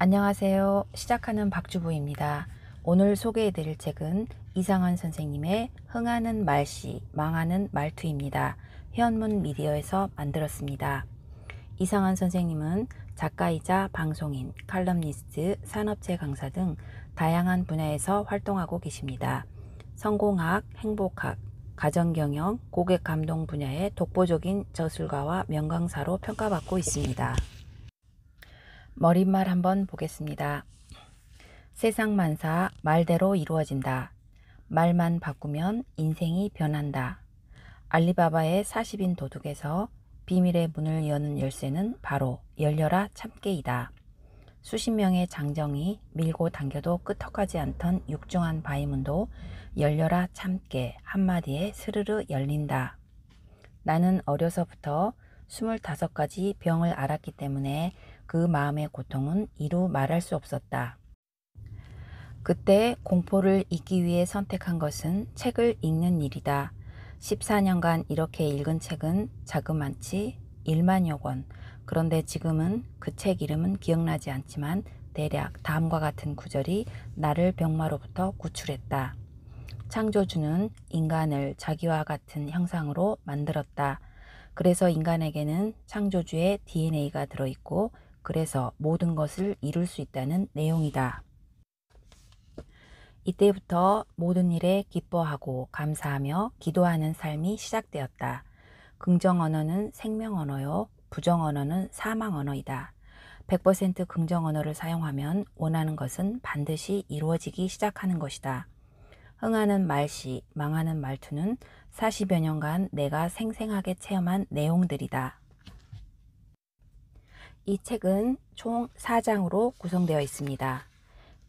안녕하세요. 시작하는 박주부입니다. 오늘 소개해드릴 책은 이상한 선생님의 흥하는 말씨, 망하는 말투입니다. 현문 미디어에서 만들었습니다. 이상한 선생님은 작가이자 방송인, 칼럼니스트, 산업체 강사 등 다양한 분야에서 활동하고 계십니다. 성공학, 행복학, 가정경영, 고객감동 분야의 독보적인 저술가와 명강사로 평가받고 있습니다. 머릿말 한번 보겠습니다. 세상 만사 말대로 이루어진다. 말만 바꾸면 인생이 변한다. 알리바바의 40인 도둑에서 비밀의 문을 여는 열쇠는 바로 열려라 참깨이다. 수십 명의 장정이 밀고 당겨도 끄떡하지 않던 육중한 바위문도 열려라 참깨 한마디에 스르르 열린다. 나는 어려서부터 25가지 병을 앓았기 때문에 그 마음의 고통은 이루 말할 수 없었다. 그때 공포를 잊기 위해 선택한 것은 책을 읽는 일이다. 14년간 이렇게 읽은 책은 자그만치 1만여 권. 그런데 지금은 그 책 이름은 기억나지 않지만 대략 다음과 같은 구절이 나를 병마로부터 구출했다. 창조주는 인간을 자기와 같은 형상으로 만들었다. 그래서 인간에게는 창조주의 DNA가 들어있고 그래서 모든 것을 이룰 수 있다는 내용이다. 이때부터 모든 일에 기뻐하고 감사하며 기도하는 삶이 시작되었다. 긍정 언어는 생명 언어요. 부정 언어는 사망 언어이다. 100% 긍정 언어를 사용하면 원하는 것은 반드시 이루어지기 시작하는 것이다. 흥하는 말씨, 망하는 말투는 40여 년간 내가 생생하게 체험한 내용들이다. 이 책은 총 4장으로 구성되어 있습니다.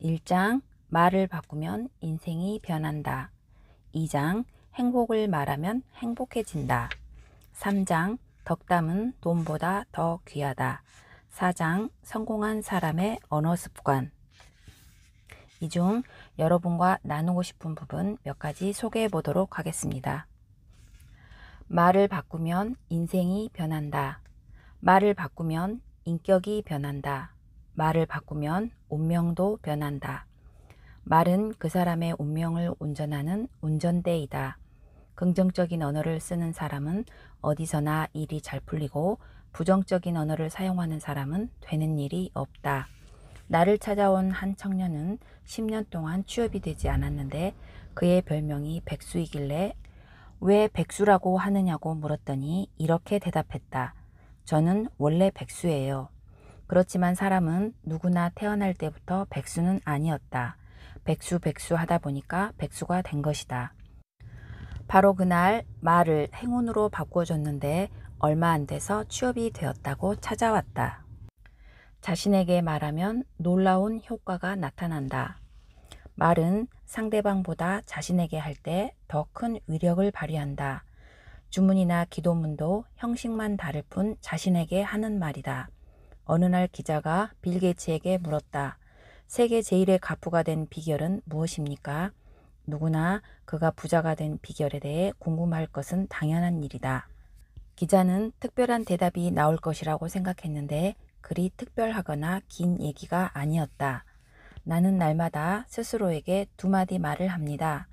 1장, 말을 바꾸면 인생이 변한다. 2장, 행복을 말하면 행복해진다. 3장, 덕담은 돈보다 더 귀하다. 4장, 성공한 사람의 언어 습관. 이 중 여러분과 나누고 싶은 부분 몇 가지 소개해 보도록 하겠습니다. 말을 바꾸면 인생이 변한다. 말을 바꾸면 인격이 변한다. 말을 바꾸면 운명도 변한다. 말은 그 사람의 운명을 운전하는 운전대이다. 긍정적인 언어를 쓰는 사람은 어디서나 일이 잘 풀리고 부정적인 언어를 사용하는 사람은 되는 일이 없다. 나를 찾아온 한 청년은 10년 동안 취업이 되지 않았는데 그의 별명이 백수이길래 왜 백수라고 하느냐고 물었더니 이렇게 대답했다. 저는 원래 백수예요. 그렇지만 사람은 누구나 태어날 때부터 백수는 아니었다. 백수 하다 보니까 백수가 된 것이다. 바로 그날 말을 행운으로 바꿔줬는데 얼마 안 돼서 취업이 되었다고 찾아왔다. 자신에게 말하면 놀라운 효과가 나타난다. 말은 상대방보다 자신에게 할 때 더 큰 위력을 발휘한다. 주문이나 기도문도 형식만 다를 뿐 자신에게 하는 말이다. 어느 날 기자가 빌 게이츠에게 물었다. 세계 제일의 가부가 된 비결은 무엇입니까? 누구나 그가 부자가 된 비결에 대해 궁금할 것은 당연한 일이다. 기자는 특별한 대답이 나올 것이라고 생각했는데 그리 특별하거나 긴 얘기가 아니었다. 나는 날마다 스스로에게 두 마디 말을 합니다.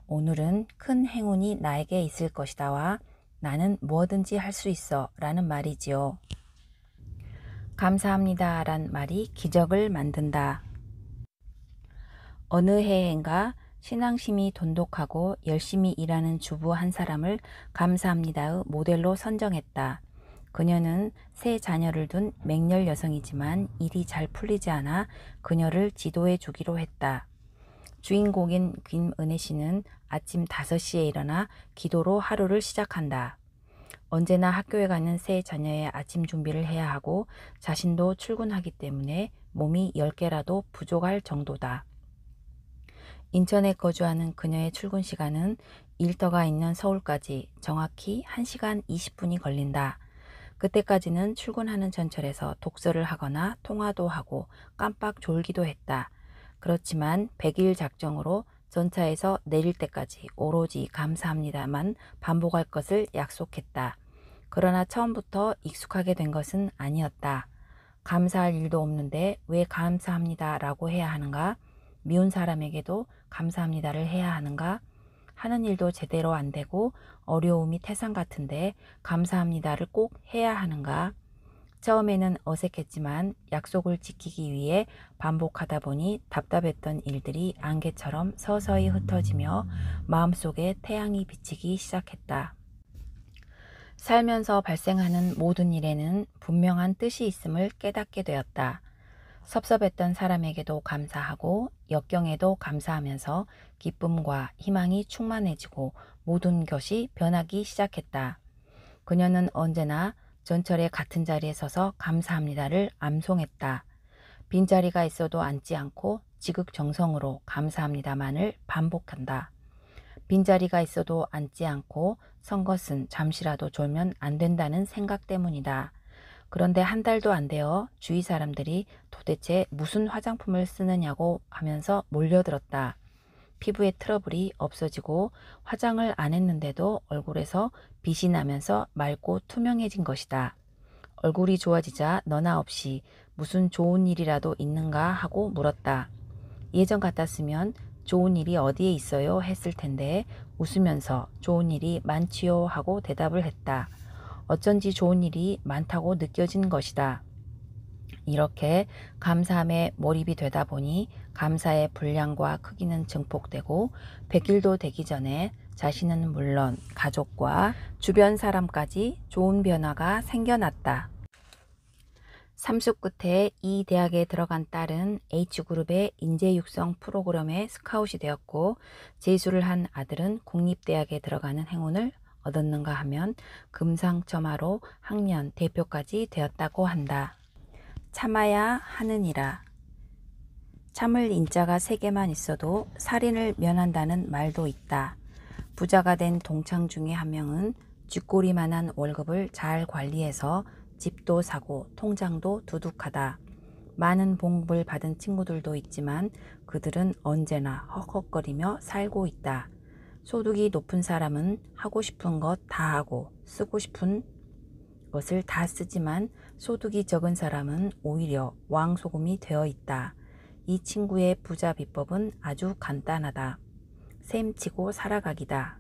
오늘은 큰 행운이 나에게 있을 것이다와 나는 뭐든지 할 수 있어 라는 말이지요. 감사합니다 란 말이 기적을 만든다. 어느 해인가 신앙심이 돈독하고 열심히 일하는 주부 한 사람을 감사합니다의 모델로 선정했다. 그녀는 세 자녀를 둔 맹렬 여성이지만 일이 잘 풀리지 않아 그녀를 지도해 주기로 했다. 주인공인 김은혜 씨는 아침 5시에 일어나 기도로 하루를 시작한다. 언제나 학교에 가는 세 자녀의 아침 준비를 해야 하고 자신도 출근하기 때문에 몸이 10개라도 부족할 정도다. 인천에 거주하는 그녀의 출근 시간은 일터가 있는 서울까지 정확히 1시간 20분이 걸린다. 그때까지는 출근하는 전철에서 독서를 하거나 통화도 하고 깜빡 졸기도 했다. 그렇지만 100일 작정으로 전차에서 내릴 때까지 오로지 감사합니다만 반복할 것을 약속했다. 그러나 처음부터 익숙하게 된 것은 아니었다. 감사할 일도 없는데 왜 감사합니다 라고 해야 하는가? 미운 사람에게도 감사합니다를 해야 하는가? 하는 일도 제대로 안 되고 어려움이 태산 같은데 감사합니다를 꼭 해야 하는가? 처음에는 어색했지만 약속을 지키기 위해 반복하다 보니 답답했던 일들이 안개처럼 서서히 흩어지며 마음속에 태양이 비치기 시작했다. 살면서 발생하는 모든 일에는 분명한 뜻이 있음을 깨닫게 되었다. 섭섭했던 사람에게도 감사하고 역경에도 감사하면서 기쁨과 희망이 충만해지고 모든 것이 변하기 시작했다. 그녀는 언제나 전철의 같은 자리에 서서 감사합니다를 암송했다. 빈자리가 있어도 앉지 않고 지극정성으로 감사합니다만을 반복한다. 빈자리가 있어도 앉지 않고 선 것은 잠시라도 졸면 안 된다는 생각 때문이다. 그런데 한 달도 안 되어 주위 사람들이 도대체 무슨 화장품을 쓰느냐고 하면서 몰려들었다. 피부에 트러블이 없어지고 화장을 안 했는데도 얼굴에서 빛이 나면서 맑고 투명해진 것이다. 얼굴이 좋아지자 너나 없이 무슨 좋은 일이라도 있는가 하고 물었다. 예전 같았으면 좋은 일이 어디에 있어요 했을 텐데 웃으면서 좋은 일이 많지요 하고 대답을 했다. 어쩐지 좋은 일이 많다고 느껴진 것이다. 이렇게 감사함에 몰입이 되다 보니 감사의 분량과 크기는 증폭되고 100일도 되기 전에 자신은 물론 가족과 주변 사람까지 좋은 변화가 생겨났다. 삼수 끝에 이 대학에 들어간 딸은 H그룹의 인재육성 프로그램에 스카웃이 되었고 재수를 한 아들은 국립대학에 들어가는 행운을 얻었는가 하면 금상첨화로 학년 대표까지 되었다고 한다. 참아야 하느니라. 참을 인자가 3개만 있어도 살인을 면한다는 말도 있다. 부자가 된 동창 중에 한 명은 쥐꼬리만한 월급을 잘 관리해서 집도 사고 통장도 두둑하다. 많은 봉급을 받은 친구들도 있지만 그들은 언제나 헉헉거리며 살고 있다. 소득이 높은 사람은 하고 싶은 것 다 하고 쓰고 싶은 것을 다 쓰지만 소득이 적은 사람은 오히려 왕소금이 되어 있다. 이 친구의 부자 비법은 아주 간단하다. 셈치고 살아가기다.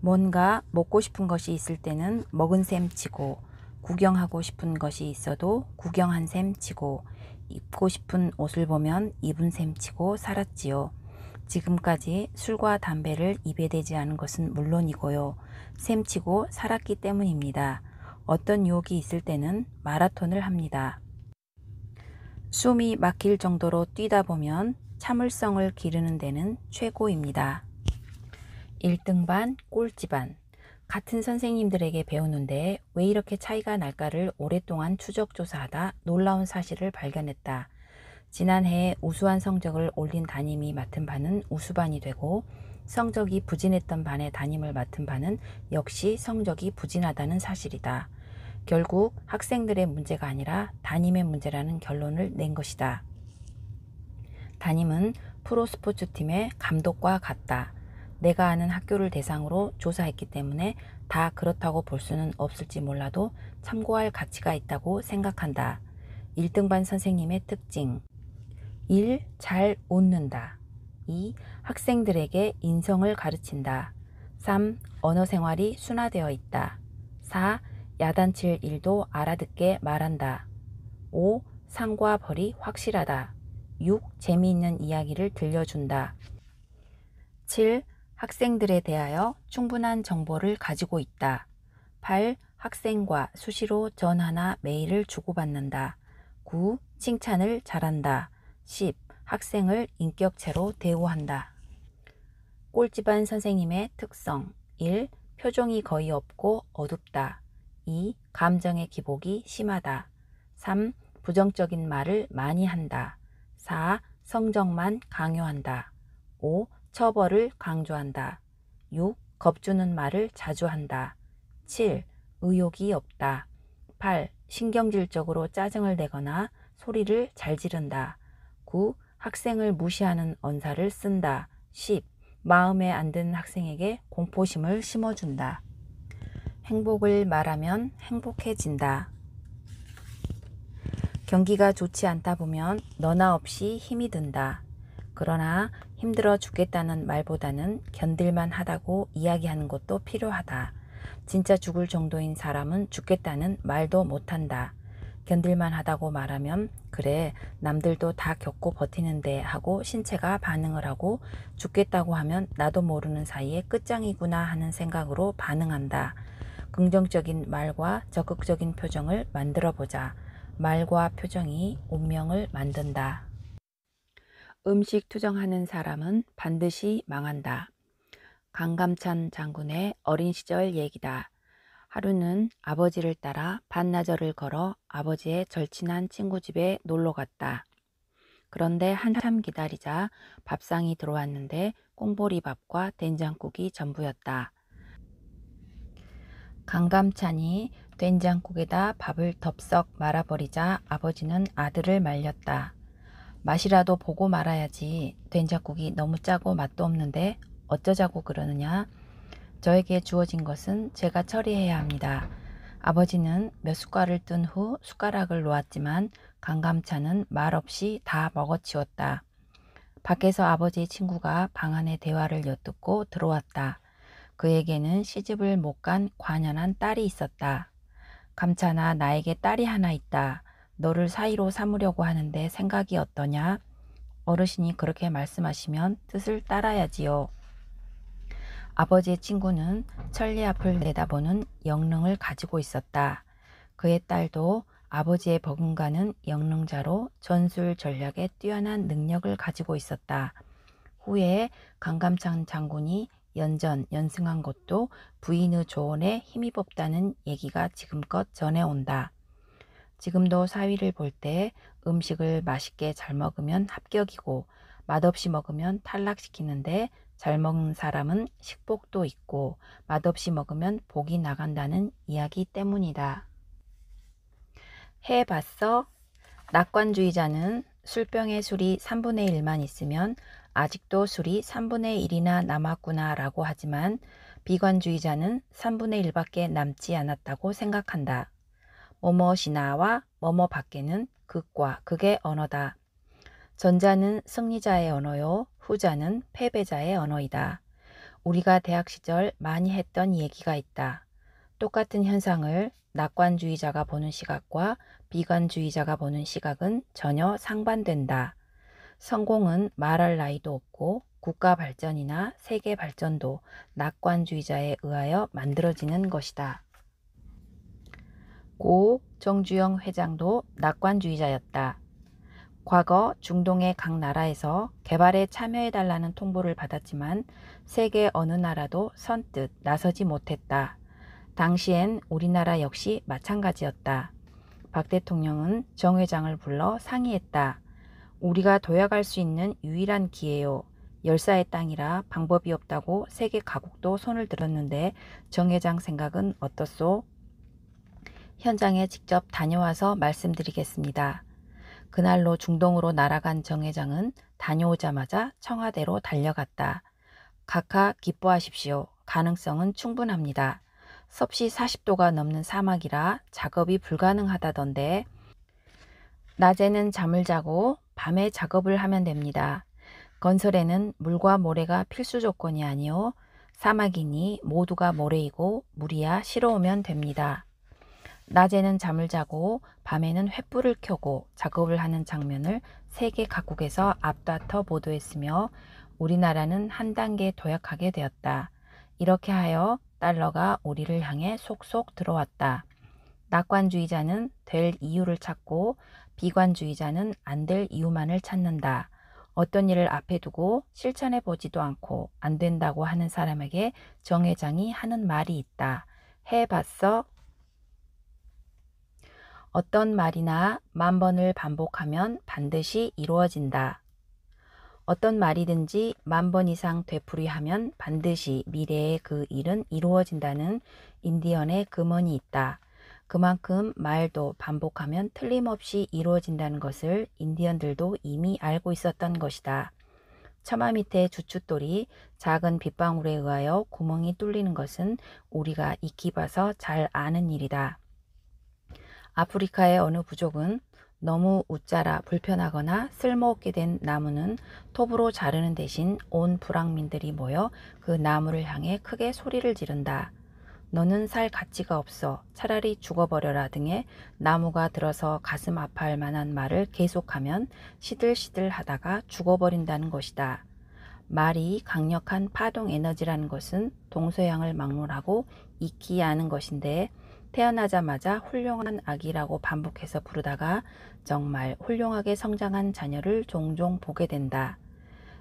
뭔가 먹고 싶은 것이 있을 때는 먹은 셈 치고 구경하고 싶은 것이 있어도 구경한 셈 치고 입고 싶은 옷을 보면 입은 셈 치고 살았지요. 지금까지 술과 담배를 입에 대지 않은 것은 물론이고요. 셈치고 살았기 때문입니다. 어떤 유혹이 있을 때는 마라톤을 합니다. 숨이 막힐 정도로 뛰다 보면 참을성을 기르는 데는 최고입니다. 1등반, 꼴찌반. 같은 선생님들에게 배우는데 왜 이렇게 차이가 날까를 오랫동안 추적조사하다 놀라운 사실을 발견했다. 지난해에 우수한 성적을 올린 담임이 맡은 반은 우수반이 되고 성적이 부진했던 반의 담임을 맡은 반은 역시 성적이 부진하다는 사실이다. 결국 학생들의 문제가 아니라 담임의 문제라는 결론을 낸 것이다. 담임은 프로스포츠팀의 감독과 같다. 내가 아는 학교를 대상으로 조사했기 때문에 다 그렇다고 볼 수는 없을지 몰라도 참고할 가치가 있다고 생각한다. 1등반 선생님의 특징. 1. 잘 웃는다. 2. 학생들에게 인성을 가르친다. 3. 언어 생활이 순화되어 있다. 4. 야단칠 일도 알아듣게 말한다. 5. 상과 벌이 확실하다. 6. 재미있는 이야기를 들려준다. 7. 학생들에 대하여 충분한 정보를 가지고 있다. 8. 학생과 수시로 전화나 메일을 주고받는다. 9. 칭찬을 잘한다. 10. 학생을 인격체로 대우한다. 꼴찌반 선생님의 특성. 1. 표정이 거의 없고 어둡다. 2. 감정의 기복이 심하다. 3. 부정적인 말을 많이 한다. 4. 성적만 강요한다. 5. 처벌을 강조한다. 6. 겁주는 말을 자주 한다. 7. 의욕이 없다. 8. 신경질적으로 짜증을 내거나 소리를 잘 지른다. 9. 학생을 무시하는 언사를 쓴다. 10. 마음에 안 드는 학생에게 공포심을 심어준다. 행복을 말하면 행복해진다. 경기가 좋지 않다 보면 너나 없이 힘이 든다. 그러나 힘들어 죽겠다는 말보다는 견딜만 하다고 이야기하는 것도 필요하다. 진짜 죽을 정도인 사람은 죽겠다는 말도 못한다. 견딜만 하다고 말하면 그래 남들도 다 겪고 버티는데 하고 신체가 반응을 하고 죽겠다고 하면 나도 모르는 사이에 끝장이구나 하는 생각으로 반응한다. 긍정적인 말과 적극적인 표정을 만들어 보자. 말과 표정이 운명을 만든다. 음식 투정하는 사람은 반드시 망한다. 강감찬 장군의 어린 시절 얘기다. 하루는 아버지를 따라 반나절을 걸어 아버지의 절친한 친구 집에 놀러 갔다. 그런데 한참 기다리자 밥상이 들어왔는데 꽁보리밥과 된장국이 전부였다. 강감찬이 된장국에다 밥을 덥석 말아버리자 아버지는 아들을 말렸다. 맛이라도 보고 말아야지. 된장국이 너무 짜고 맛도 없는데 어쩌자고 그러느냐. 저에게 주어진 것은 제가 처리해야 합니다. 아버지는 몇 숟갈을 뜬 후 숟가락을 놓았지만 강감찬은 말없이 다 먹어치웠다. 밖에서 아버지의 친구가 방 안의 대화를 엿듣고 들어왔다. 그에게는 시집을 못 간 관연한 딸이 있었다. 감찬아, 나에게 딸이 하나 있다. 너를 사위로 삼으려고 하는데 생각이 어떠냐? 어르신이 그렇게 말씀하시면 뜻을 따라야지요. 아버지의 친구는 천리 앞을 내다보는 영능을 가지고 있었다. 그의 딸도 아버지의 버금가는 영능자로 전술 전략에 뛰어난 능력을 가지고 있었다. 후에 강감찬 장군이 연승한 것도 부인의 조언에 힘입었다는 얘기가 지금껏 전해온다. 지금도 사위를 볼 때 음식을 맛있게 잘 먹으면 합격이고 맛없이 먹으면 탈락시키는데 잘 먹는 사람은 식복도 있고 맛없이 먹으면 복이 나간다는 이야기 때문이다. 해봤어? 낙관주의자는 술병에 술이 3분의 1만 있으면 아직도 술이 3분의 1이나 남았구나 라고 하지만 비관주의자는 3분의 1밖에 남지 않았다고 생각한다. 뭐뭐시나와 뭐뭐 밖에는 극과 극의 언어다. 전자는 승리자의 언어요. 후자는 패배자의 언어이다. 우리가 대학 시절 많이 했던 얘기가 있다. 똑같은 현상을 낙관주의자가 보는 시각과 비관주의자가 보는 시각은 전혀 상반된다. 성공은 말할 나이도 없고 국가 발전이나 세계 발전도 낙관주의자에 의하여 만들어지는 것이다. 고 정주영 회장도 낙관주의자였다. 과거 중동의 각 나라에서 개발에 참여해달라는 통보를 받았지만 세계 어느 나라도 선뜻 나서지 못했다. 당시엔 우리나라 역시 마찬가지였다. 박 대통령은 정 회장을 불러 상의했다. 우리가 도약할 수 있는 유일한 기회요. 열사의 땅이라 방법이 없다고 세계 각국도 손을 들었는데 정 회장 생각은 어떻소? 현장에 직접 다녀와서 말씀드리겠습니다. 그날로 중동으로 날아간 정 회장은 다녀오자마자 청와대로 달려갔다. 각하 기뻐하십시오. 가능성은 충분합니다. 섭씨 40도가 넘는 사막이라 작업이 불가능하다던데 낮에는 잠을 자고 밤에 작업을 하면 됩니다. 건설에는 물과 모래가 필수 조건이 아니오 사막이니 모두가 모래이고 물이야 실어오면 됩니다. 낮에는 잠을 자고 밤에는 횃불을 켜고 작업을 하는 장면을 세계 각국에서 앞다퉈 보도했으며 우리나라는 한 단계 도약하게 되었다. 이렇게 하여 달러가 우리를 향해 속속 들어왔다. 낙관주의자는 될 이유를 찾고 비관주의자는 안 될 이유만을 찾는다. 어떤 일을 앞에 두고 실천해 보지도 않고 안 된다고 하는 사람에게 정 회장이 하는 말이 있다. 해봤어? 어떤 말이나 10,000번을 반복하면 반드시 이루어진다. 어떤 말이든지 10,000번 이상 되풀이하면 반드시 미래의 그 일은 이루어진다는 인디언의 금언이 있다. 그만큼 말도 반복하면 틀림없이 이루어진다는 것을 인디언들도 이미 알고 있었던 것이다. 처마 밑에 주춧돌이 작은 빗방울에 의하여 구멍이 뚫리는 것은 우리가 익히 봐서 잘 아는 일이다. 아프리카의 어느 부족은 너무 웃자라 불편하거나 쓸모없게 된 나무는 톱으로 자르는 대신 온 불황민들이 모여 그 나무를 향해 크게 소리를 지른다. 너는 살 가치가 없어. 차라리 죽어버려라 등의 나무가 들어서 가슴 아파할 만한 말을 계속하면 시들시들 하다가 죽어버린다는 것이다. 말이 강력한 파동 에너지라는 것은 동서양을 막론하고 익히 아는 것인데 태어나자마자 훌륭한 아기라고 반복해서 부르다가 정말 훌륭하게 성장한 자녀를 종종 보게 된다.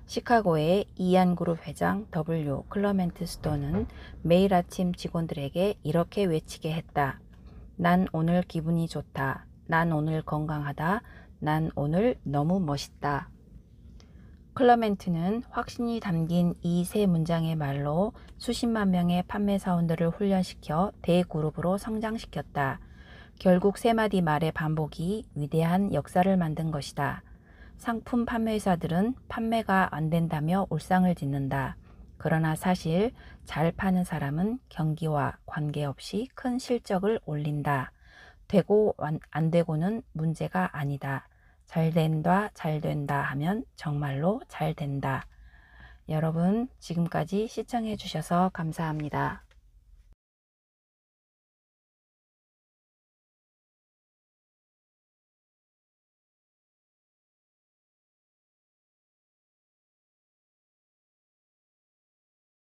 시카고의 이안그룹 회장 W. 클러멘트 스톤은 매일 아침 직원들에게 이렇게 외치게 했다. 난 오늘 기분이 좋다. 난 오늘 건강하다. 난 오늘 너무 멋있다. 클러멘트는 확신이 담긴 이 세 문장의 말로 수십만 명의 판매 사원들을 훈련시켜 대그룹으로 성장시켰다. 결국 세 마디 말의 반복이 위대한 역사를 만든 것이다. 상품 판매회사들은 판매가 안 된다며 울상을 짓는다. 그러나 사실 잘 파는 사람은 경기와 관계없이 큰 실적을 올린다. 되고 안 되고는 문제가 아니다. 잘 된다, 잘 된다 하면 정말로 잘 된다. 여러분, 지금까지 시청해 주셔서 감사합니다.